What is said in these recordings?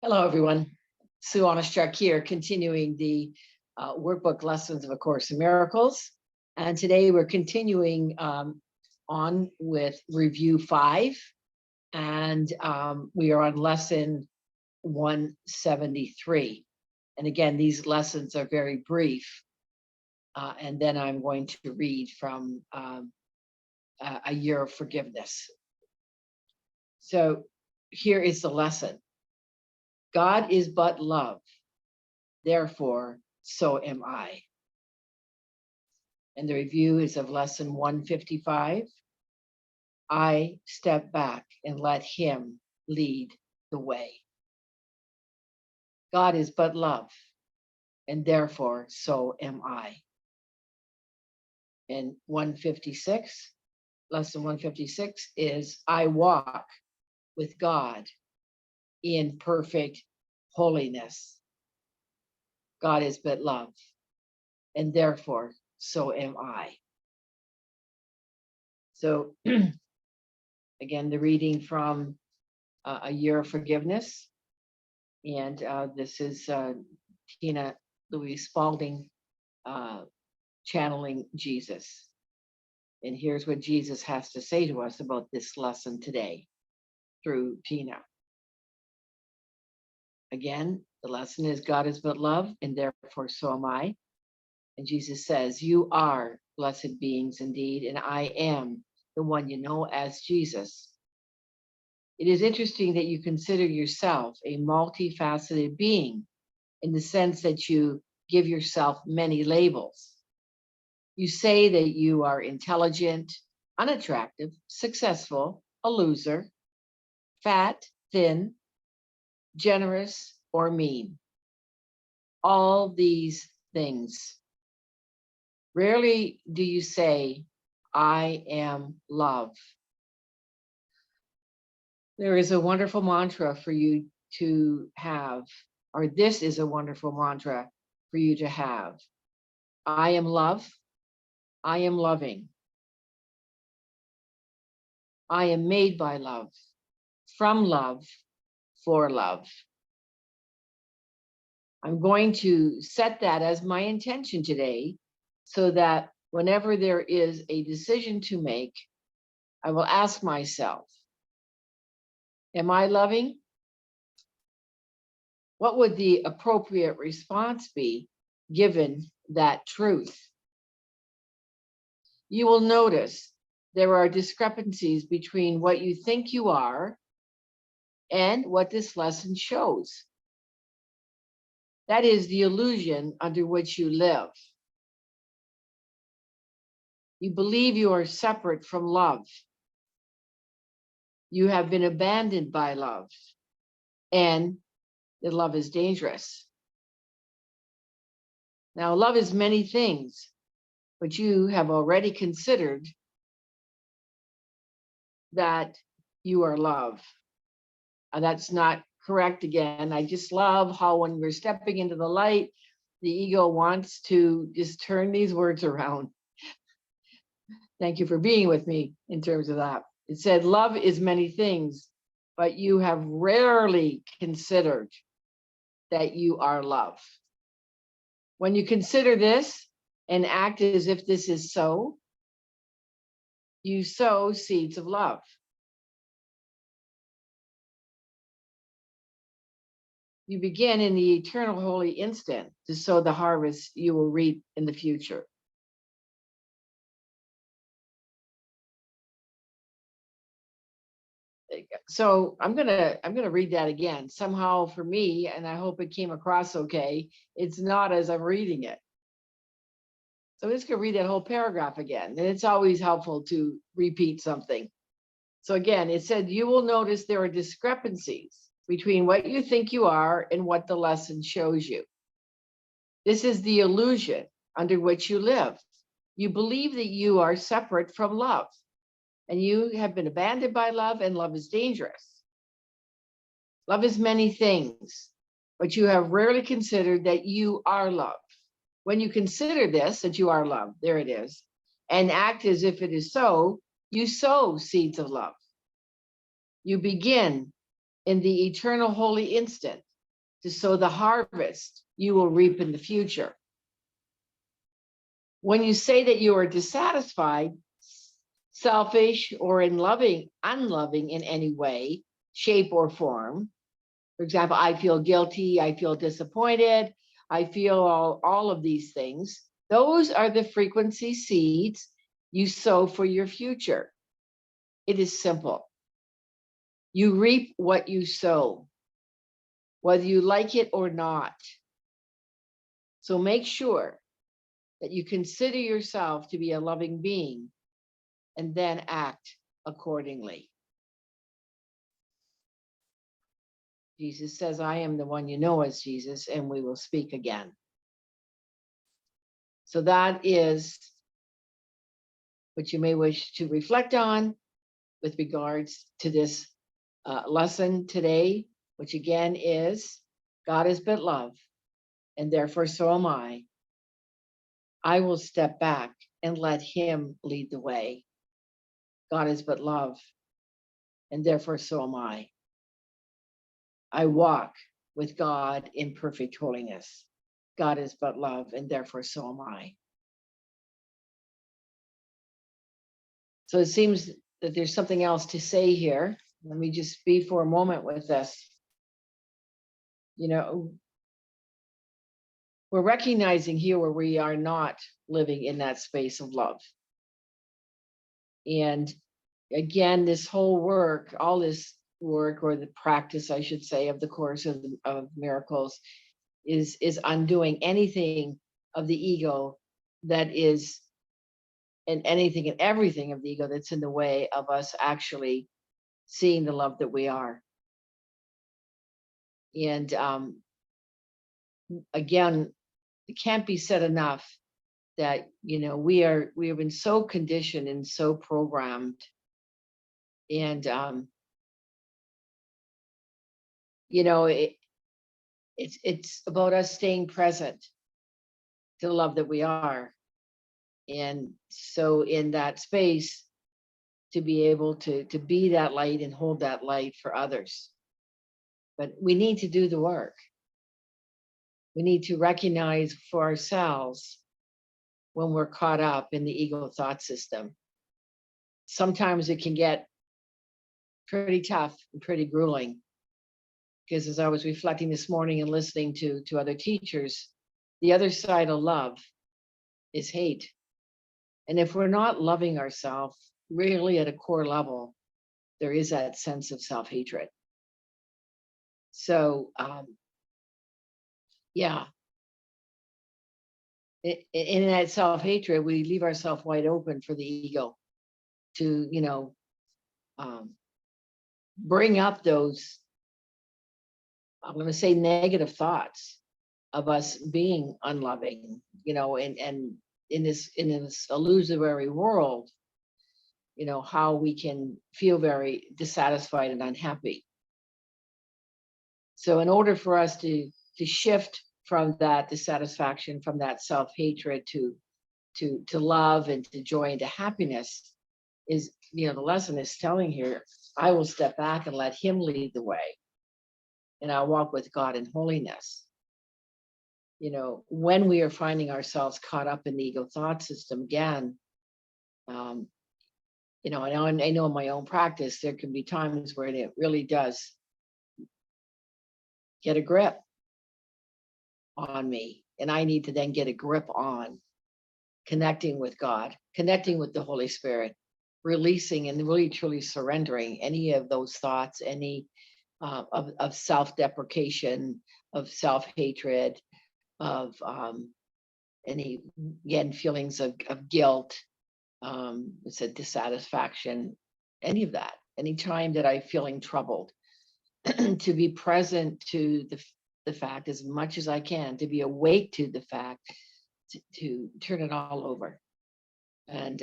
Hello, everyone. Sue.oneschuk here, continuing the workbook lessons of A Course in Miracles. And today we're continuing on with review 5. And we are on lesson 173. And again, these lessons are very brief. And then I'm going to read from A Year of Forgiveness. So here is the lesson. God is but love, therefore, so am I. And the review is of lesson 155. I step back and let him lead the way. God is but love, and therefore, so am I. And 156, lesson 156 is I walk with God in perfect holiness. God is but love, and therefore, so am I. So again, the reading from A Year of Forgiveness. And this is Louise Spalding channeling Jesus. And here's what Jesus has to say to us about this lesson today through Tina. Again, the lesson is God is but love, and therefore so am I. And Jesus says, you are blessed beings indeed, and I am the one you know as Jesus. It is interesting that you consider yourself a multifaceted being in the sense that you give yourself many labels. You say that you are intelligent, unattractive, successful, a loser, fat, thin, generous, or mean. All these things. Rarely do you say, I am love. There is a wonderful mantra for you to have, or this is a wonderful mantra for you to have. I am love. I am loving. I am made by love, from love, for love. I'm going to set that as my intention today so that whenever there is a decision to make, I will ask myself, am I loving? What would the appropriate response be given that truth? You will notice there are discrepancies between what you think you are and what this lesson shows. That is the illusion under which you live. You believe you are separate from love. You have been abandoned by love, and that love is dangerous. Now, love is many things, but you have already considered that you are love. And that's not correct again. I just love how when we're stepping into the light, the ego wants to just turn these words around. Thank you for being with me in terms of that. It said, love is many things, but you have rarely considered that you are love. When you consider this and act as if this is so, you sow seeds of love. You begin in the eternal holy instant to sow the harvest you will reap in the future. So I'm gonna read that again. Somehow for me, and I hope it came across okay, it's not as I'm reading it. So I'm just gonna read that whole paragraph again. And it's always helpful to repeat something. So again, it said, you will notice there are discrepancies between what you think you are and what the lesson shows you. This is the illusion under which you live. You believe that you are separate from love, and you have been abandoned by love, and love is dangerous. Love is many things, but you have rarely considered that you are love. When you consider this, that you are love, there it is, and act as if it is so, you sow seeds of love. You begin in the eternal holy instant to sow the harvest you will reap in the future. When you say that you are dissatisfied, selfish, or unloving in any way, shape, or form, for example, I feel guilty, I feel disappointed, I feel all of these things, those are the frequency seeds you sow for your future. It is simple. You reap what you sow, whether you like it or not. So make sure that you consider yourself to be a loving being and then act accordingly. Jesus says, I am the one you know as Jesus, and we will speak again. So that is what you may wish to reflect on with regards to this lesson today, which again is, God is but love, and therefore so am I. I will step back and let him lead the way. God is but love, and therefore so am I. I walk with God in perfect holiness. God is but love, and therefore so am I. So it seems that there's something else to say here. Let me just be for a moment with this. You know, we're recognizing here where we are not living in that space of love. And again, this whole work, all this work, or the practice, I should say, of the Course of Miracles is undoing anything of the ego that is, and anything and everything of the ego that's in the way of us actually seeing the love that we are. And again, it can't be said enough that, you know, we have been so conditioned and so programmed. And you know, it's about us staying present to the love that we are. And so in that space, to be able to be that light and hold that light for others. But we need to do the work. We need to recognize for ourselves when we're caught up in the ego thought system. Sometimes it can get pretty tough and pretty grueling. Because as I was reflecting this morning and listening to other teachers, the other side of love is hate. And if we're not loving ourselves really at a core level, there is that sense of self-hatred. So, yeah, in that self-hatred, we leave ourselves wide open for the ego to, you know, bring up those, I'm going to say, negative thoughts of us being unloving, you know, and in this illusory world, you know, how we can feel very dissatisfied and unhappy. So in order for us to shift from that dissatisfaction, from that self-hatred to love and to joy and to happiness, is, you know, the lesson is telling here, I will step back and let him lead the way. And I'll walk with God in holiness. You know, when we are finding ourselves caught up in the ego thought system again, you know, I know in my own practice, there can be times where it really does get a grip on me. And I need to then get a grip on connecting with God, connecting with the Holy Spirit, releasing and really truly surrendering any of those thoughts, any of self-deprecation, of self-hatred, of any, again, feelings of guilt, it's a dissatisfaction, any of that. Any time that I'm feeling troubled, to be present to the fact as much as I can, to be awake to the fact, to turn it all over. And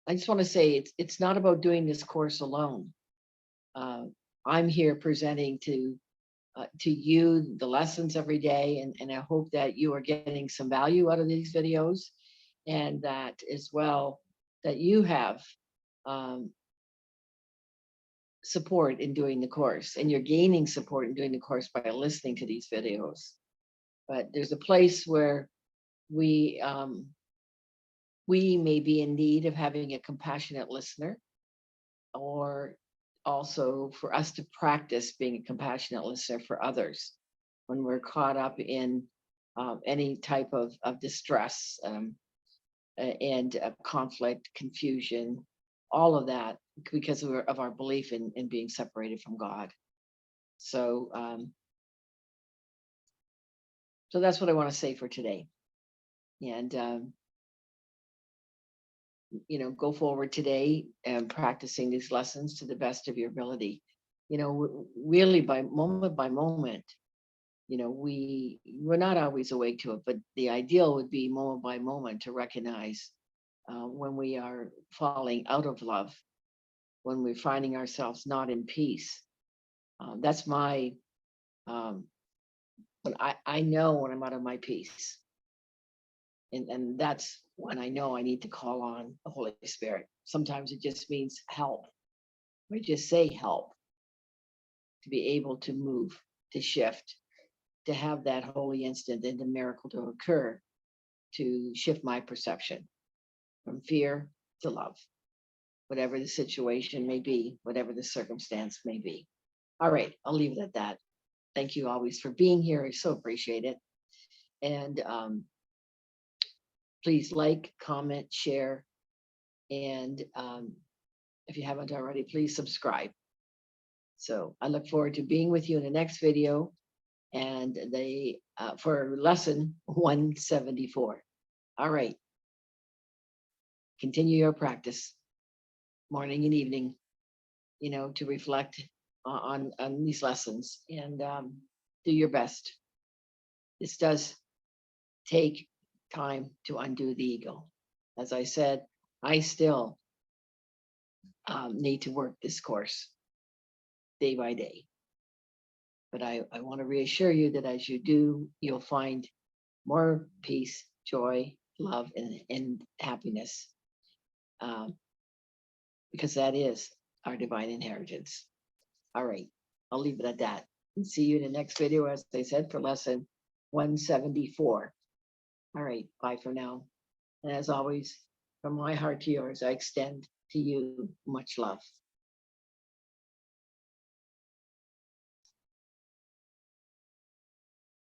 I just want to say it's not about doing this course alone. I'm here presenting to you the lessons every day, and I hope that you are getting some value out of these videos, and that as well that you have support in doing the course, and you're gaining support in doing the course by listening to these videos. But there's a place where we may be in need of having a compassionate listener, or also for us to practice being a compassionate listener for others when we're caught up in any type of distress, and conflict, confusion, all of that, because of our belief in being separated from God. So, so that's what I want to say for today. And go forward today and practicing these lessons to the best of your ability. Really by moment, we're not always awake to it, but the ideal would be moment by moment to recognize when we are falling out of love, when we're finding ourselves not in peace. That's my, when I know when I'm out of my peace. And that's when I know I need to call on the Holy Spirit. Sometimes it just means help. We just say help, to be able to move, to shift, to have that holy instant and the miracle to occur, to shift my perception from fear to love, whatever the situation may be, whatever the circumstance may be. All right, I'll leave it at that. Thank you always for being here. I so appreciate it. And please like, comment, share, and if you haven't already, please subscribe. So I look forward to being with you in the next video, and for lesson 174. All right. Continue your practice, morning and evening, to reflect on these lessons, and do your best. This does take time to undo the ego. As I said, I still need to work this course day by day. But I want to reassure you that as you do, you'll find more peace, joy, love, and happiness, because that is our divine inheritance. All right, I'll leave it at that, and see you in the next video, as I said, for lesson 174. All right, bye for now. And as always, from my heart to yours, I extend to you much love.